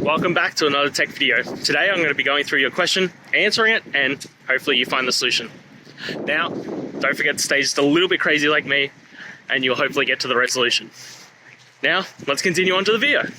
Welcome back to another tech video. Today I'm going to be going through your question, answering it, and hopefully you find the solution. Now, don't forget to stay just a little bit crazy like me, and you'll hopefully get to the resolution. Now, let's continue on to the video.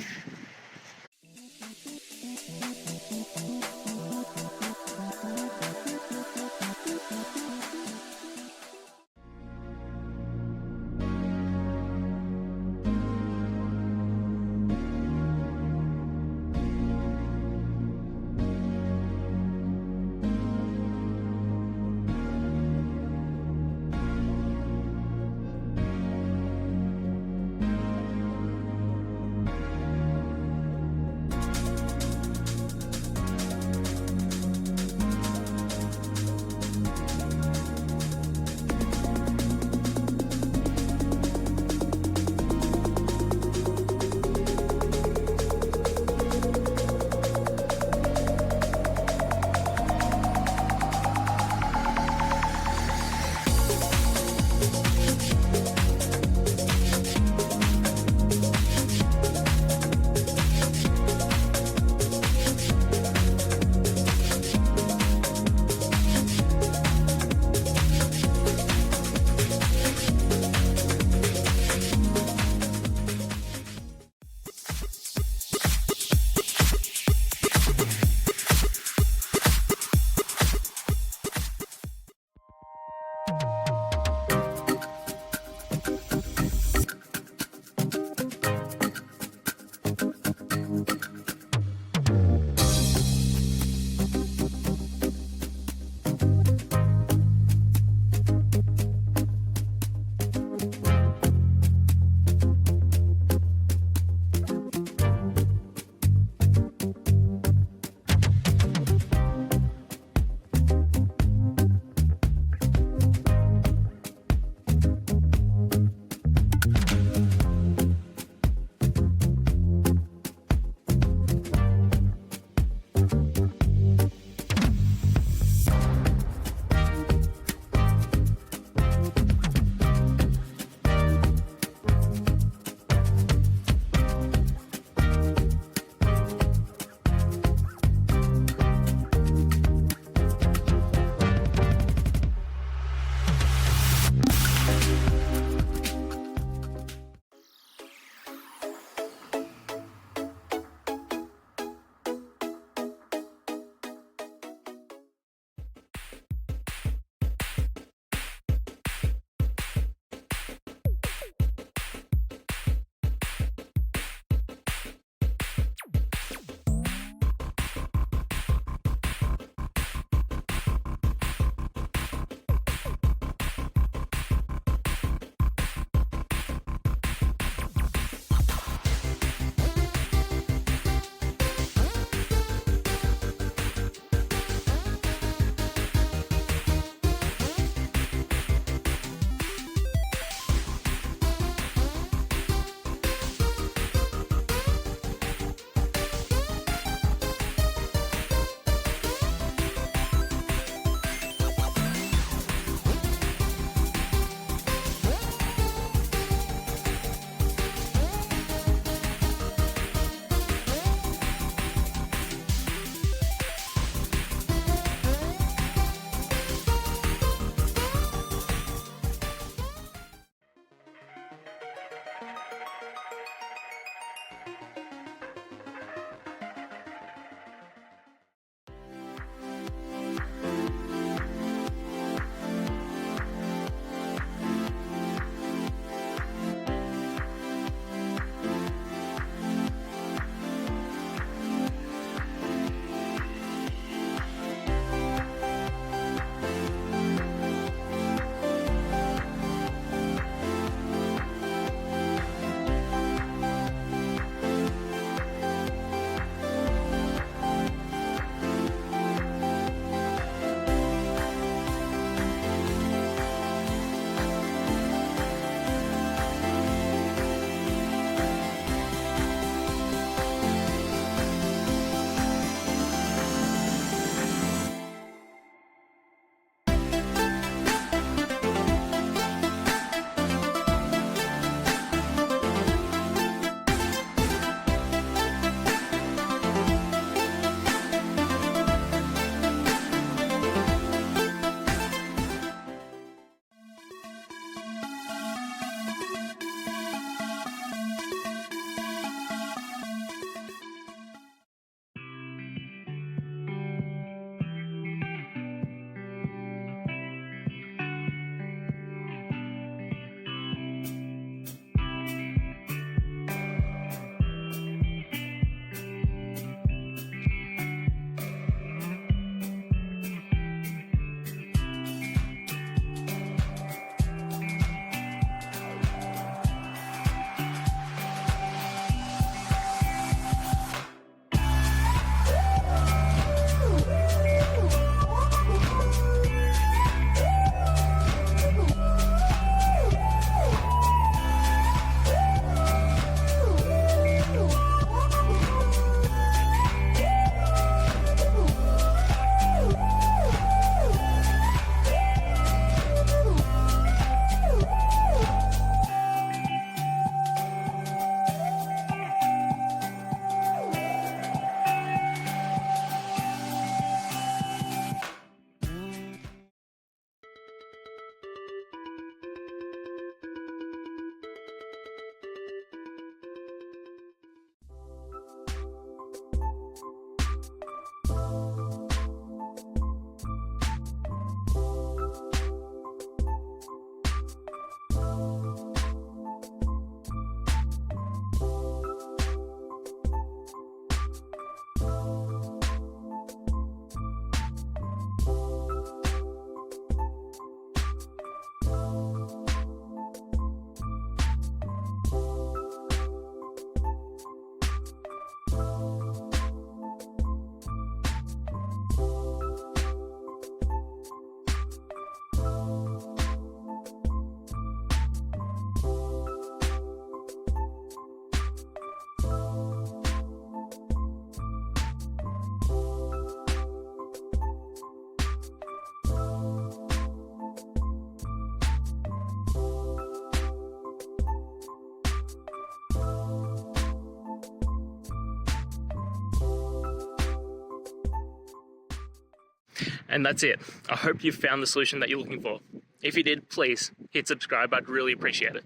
And that's it. I hope you found the solution that you're looking for. If you did, please hit subscribe. I'd really appreciate it.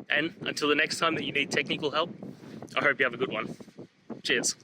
And until the next time that you need technical help, I hope you have a good one. Cheers.